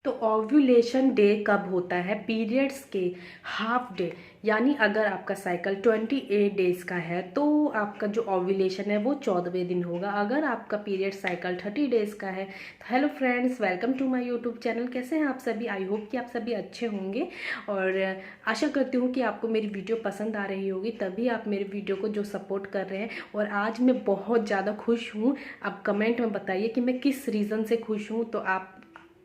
तो ovulation day कब होता है? पीरियड्स के हाफ डे, यानी अगर आपका साइकिल 28 डेज का है तो आपका जो ओव्यूलेशन है वो 14वें दिन होगा। अगर आपका पीरियड साइकिल 30 डेज का है तो hello friends, welcome to my YouTube channel. कैसे हैं आप सभी? आई होप कि आप सभी अच्छे होंगे और आशा करती हूँ कि आपको मेरी वीडियो पसंद आ रही होगी, तभी आप मेरे वीडियो को जो सपोर्ट कर रहे हैं। और आज मैं बहुत ज़्यादा खुश हूँ। आप कमेंट में बताइए कि मैं किस रीज़न से खुश हूँ, तो आप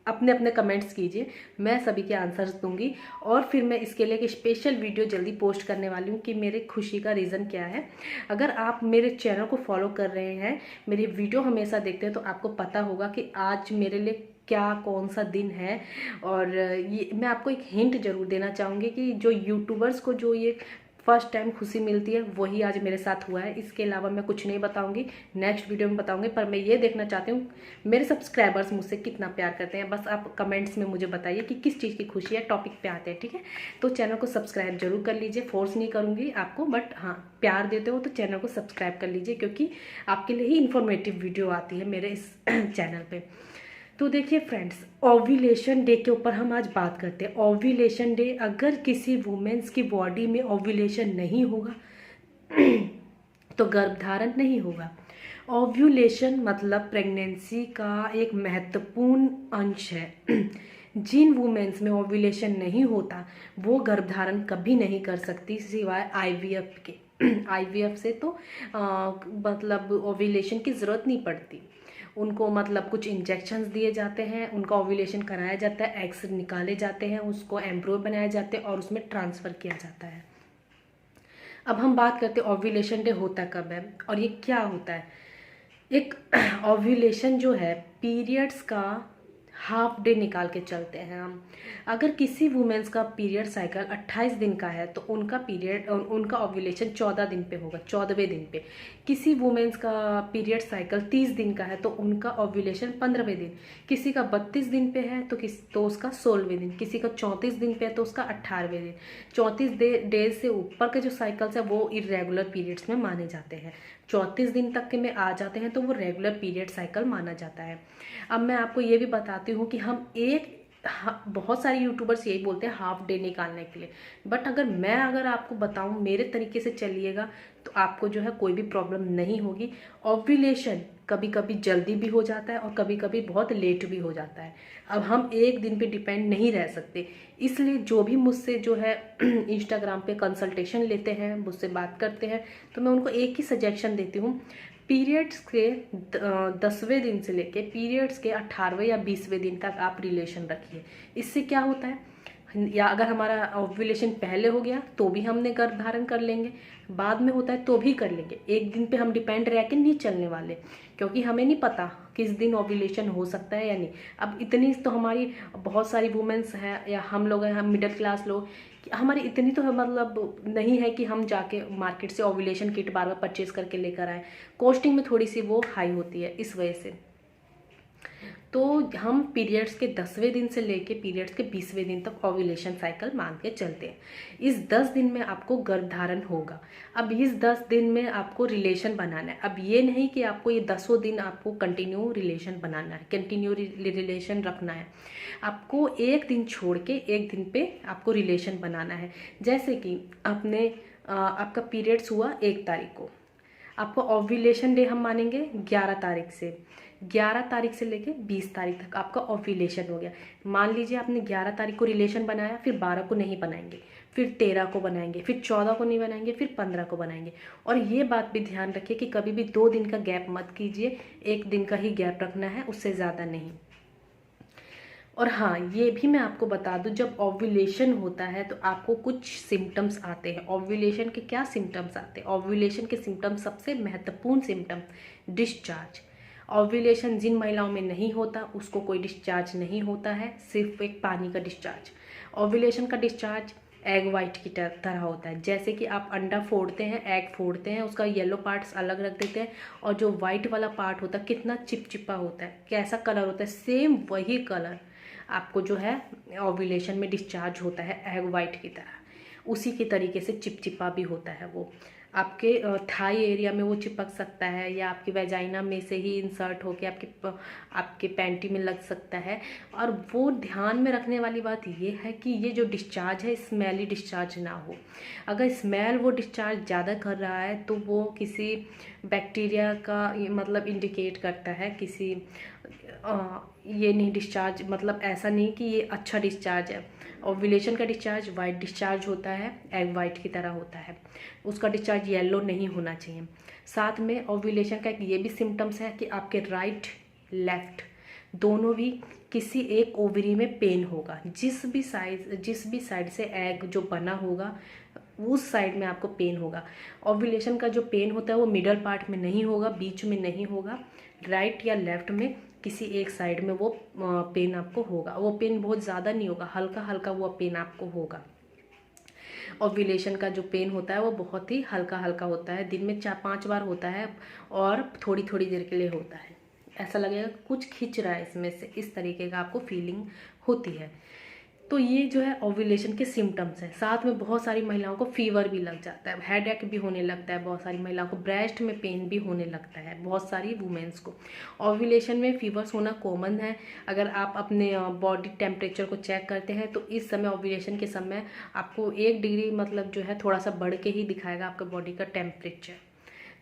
अपने अपने कमेंट्स कीजिए, मैं सभी के आंसर्स दूंगी। और फिर मैं इसके लिए एक स्पेशल वीडियो जल्दी पोस्ट करने वाली हूँ कि मेरे खुशी का रीज़न क्या है। अगर आप मेरे चैनल को फॉलो कर रहे हैं, मेरी वीडियो हमेशा देखते हैं, तो आपको पता होगा कि आज मेरे लिए क्या कौन सा दिन है। और ये मैं आपको एक हिंट जरूर देना चाहूँगी कि जो यूट्यूबर्स को जो ये फर्स्ट टाइम खुशी मिलती है वही आज मेरे साथ हुआ है। इसके अलावा मैं कुछ नहीं बताऊंगी, नेक्स्ट वीडियो में बताऊंगी। पर मैं ये देखना चाहती हूँ मेरे सब्सक्राइबर्स मुझसे कितना प्यार करते हैं। बस आप कमेंट्स में मुझे बताइए कि किस चीज़ की खुशी है। टॉपिक पे आते हैं, ठीक है? तो चैनल को सब्सक्राइब जरूर कर लीजिए, फोर्स नहीं करूँगी आपको, बट हाँ, प्यार देते हो तो चैनल को सब्सक्राइब कर लीजिए, क्योंकि आपके लिए ही इन्फॉर्मेटिव वीडियो आती है मेरे इस चैनल पर। तो देखिए फ्रेंड्स, ओव्यूलेशन डे के ऊपर हम आज बात करते हैं। ओव्यूलेशन डे, अगर किसी वुमेन्स की बॉडी में ओव्यूलेशन नहीं होगा तो गर्भधारण नहीं होगा। ओव्यूलेशन मतलब प्रेगनेंसी का एक महत्वपूर्ण अंश है। जिन वुमेन्स में ओव्यूलेशन नहीं होता वो गर्भधारण कभी नहीं कर सकती, सिवाय आईवीएफ के। आईवीएफ से तो मतलब ओव्यूलेशन की ज़रूरत नहीं पड़ती उनको, मतलब कुछ इंजेक्शंस दिए जाते हैं, उनका ओव्यूलेशन कराया जाता है, एग्स निकाले जाते हैं, उसको एम्ब्रियो बनाया जाते हैं और उसमें ट्रांसफ़र किया जाता है। अब हम बात करते हैं ओव्यूलेशन डे होता कब है और ये क्या होता है। एक ओव्यूलेशन जो है पीरियड्स का हाफ डे निकाल के चलते हैं हम। अगर किसी वुमेन्स का पीरियड साइकिल 28 दिन का है तो उनका ओव्यूलेशन 14 दिन पे होगा, 14वें दिन पे। किसी वुमेन्स का पीरियड साइकिल 30 दिन का है तो उनका ओव्यूलेशन 15वें दिन। किसी का 32 दिन पे है तो उसका 16वें दिन। किसी का 34 दिन पे है तो उसका 18वें दिन। 34 डेज से ऊपर के जो साइकिल्स है वो इरेगुलर पीरियड्स में माने जाते हैं। 34 दिन तक के में आ जाते हैं तो वो रेगुलर पीरियड साइकिल माना जाता है। अब मैं आपको ये भी बताती हूँ कि हम बहुत सारे यूट्यूबर्स यही बोलते हैं हाफ डे निकालने के लिए, बट अगर आपको बताऊँ मेरे तरीके से चलिएगा तो आपको जो है कोई भी प्रॉब्लम नहीं होगी। ओव्यूलेशन कभी कभी जल्दी भी हो जाता है और कभी कभी बहुत लेट भी हो जाता है। अब हम एक दिन पे डिपेंड नहीं रह सकते, इसलिए जो भी मुझसे जो है इंस्टाग्राम पे कंसल्टेशन लेते हैं, मुझसे बात करते हैं, तो मैं उनको एक ही सजेशन देती हूँ। पीरियड्स के 10वें दिन से लेके पीरियड्स के 18वें या 20वें दिन तक आप रिलेशन रखिए। इससे क्या होता है, या अगर हमारा ओव्यूलेशन पहले हो गया तो भी हमने गर्भ धारण कर लेंगे, बाद में होता है तो भी कर लेंगे। एक दिन पे हम डिपेंड रह के नहीं चलने वाले, क्योंकि हमें नहीं पता किस दिन ओव्यूलेशन हो सकता है या नहीं। अब इतनी तो हमारी बहुत सारी वुमेन्स हैं या हम लोग हैं, हम मिडिल क्लास लोग, हमारी इतनी तो मतलब नहीं है कि हम जाके मार्केट से ओव्यूलेशन किट बार बार परचेज करके लेकर आए। कॉस्टिंग में थोड़ी सी वो हाई होती है, इस वजह से। तो हम पीरियड्स के 10वें दिन से लेके पीरियड्स के 20वें दिन तक ओव्यूलेशन साइकिल मान के चलते हैं। इस 10 दिन में आपको गर्भधारण होगा। अब इस 10 दिन में आपको रिलेशन बनाना है। अब ये नहीं कि आपको ये 10 दिन आपको कंटिन्यू रिलेशन बनाना है, कंटिन्यू रिलेशन रखना है। आपको एक दिन छोड़ के एक दिन पे आपको रिलेशन बनाना है। जैसे कि आपका पीरियड्स हुआ 1 तारीख को, आपको ओव्यूलेशन डे हम मानेंगे 11 तारीख से। 11 तारीख से लेके 20 तारीख तक आपका ओव्यूलेशन हो गया। मान लीजिए आपने 11 तारीख को रिलेशन बनाया, फिर 12 को नहीं बनाएंगे, फिर 13 को बनाएंगे, फिर 14 को नहीं बनाएंगे, फिर 15 को बनाएंगे। और ये बात भी ध्यान रखिए कि कभी भी 2 दिन का गैप मत कीजिए, 1 दिन का ही गैप रखना है, उससे ज़्यादा नहीं। और हाँ, ये भी मैं आपको बता दूं, जब ओव्यूलेशन होता है तो आपको कुछ सिम्टम्स आते हैं। ओव्यूलेशन के क्या सिम्टम्स आते हैं? ओव्यूलेशन के सिम्टम्स, सबसे महत्वपूर्ण सिम्टम डिस्चार्ज। ओव्यूलेशन जिन महिलाओं में नहीं होता उसको कोई डिस्चार्ज नहीं होता है, सिर्फ एक पानी का डिस्चार्ज। ओव्यूलेशन का डिस्चार्ज एग वाइट की तरह होता है। जैसे कि आप अंडा फोड़ते हैं, एग फोड़ते हैं, उसका येलो पार्ट्स अलग रख देते हैं और जो वाइट वाला पार्ट होता है कितना चिपचिपा होता है, कैसा कलर होता है, सेम वही कलर आपको जो है ओव्यूलेशन में डिस्चार्ज होता है, एग वाइट की तरह, उसी के तरीके से चिपचिपा भी होता है वो। आपके थाई एरिया में वो चिपक सकता है, या आपकी वेजाइना में से ही इंसर्ट होके आपके पैंटी में लग सकता है। और वो ध्यान में रखने वाली बात ये है कि ये जो डिस्चार्ज है स्मेली डिस्चार्ज ना हो। अगर स्मेल वो डिस्चार्ज ज़्यादा कर रहा है तो वो किसी बैक्टीरिया का मतलब इंडिकेट करता है, किसी ये नहीं डिस्चार्ज मतलब ऐसा नहीं कि ये अच्छा डिस्चार्ज है। ओव्यूलेशन का डिस्चार्ज वाइट डिस्चार्ज होता है, एग वाइट की तरह होता है, उसका डिस्चार्ज येलो नहीं होना चाहिए। साथ में ओव्यूलेशन का एक ये भी सिम्टम्स है कि आपके राइट लेफ्ट दोनों भी किसी एक ओवरी में पेन होगा। जिस भी साइड से एग जो बना होगा उस साइड में आपको पेन होगा। ओव्यूलेशन का जो पेन होता है वो मिडल पार्ट में नहीं होगा, बीच में नहीं होगा, राइट या लेफ्ट में किसी एक साइड में वो पेन आपको होगा। वो पेन बहुत ज़्यादा नहीं होगा, हल्का हल्का वो पेन आपको होगा। ओव्यूलेशन का जो पेन होता है वो बहुत ही हल्का हल्का होता है, दिन में 4-5 बार होता है और थोड़ी थोड़ी देर के लिए होता है। ऐसा लगेगा कुछ खींच रहा है इसमें से, इस तरीके का आपको फीलिंग होती है। तो ये जो है ओव्यूलेशन के सिम्टम्स हैं। साथ में बहुत सारी महिलाओं को फीवर भी लग जाता है, हेडेक भी होने लगता है, बहुत सारी महिलाओं को ब्रेस्ट में पेन भी होने लगता है, बहुत सारी वुमेन्स को। ओव्यूलेशन में फीवर्स होना कॉमन है। अगर आप अपने बॉडी टेम्परेचर को चेक करते हैं तो इस समय ओव्यूलेशन के समय आपको 1 डिग्री मतलब जो है थोड़ा सा बढ़ के ही दिखाएगा आपका बॉडी का टेम्परेचर।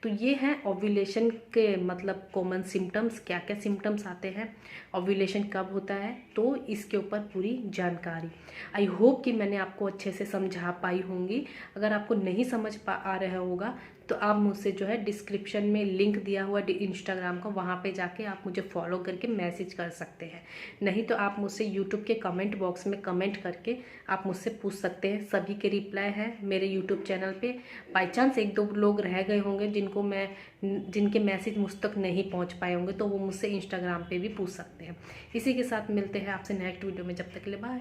तो ये है ओव्यूलेशन के मतलब कॉमन सिम्टम्स, क्या क्या सिम्टम्स आते हैं, ओव्यूलेशन कब होता है, तो इसके ऊपर पूरी जानकारी। आई होप कि मैंने आपको अच्छे से समझा पाई होंगी। अगर आपको नहीं समझ आ रहा होगा तो आप मुझसे जो है डिस्क्रिप्शन में लिंक दिया हुआ इंस्टाग्राम का, वहाँ पे जाके आप मुझे फॉलो करके मैसेज कर सकते हैं। नहीं तो आप मुझसे यूट्यूब के कमेंट बॉक्स में कमेंट करके आप मुझसे पूछ सकते हैं। सभी के रिप्लाई है मेरे यूट्यूब चैनल पे। बाई चांस 1-2 लोग रह गए होंगे जिनके मैसेज मुझ तक नहीं पहुँच पाए होंगे तो वो मुझसे इंस्टाग्राम पर भी पूछ सकते हैं। इसी के साथ मिलते हैं आपसे नेक्स्ट वीडियो में, जब तक के लिए बाय।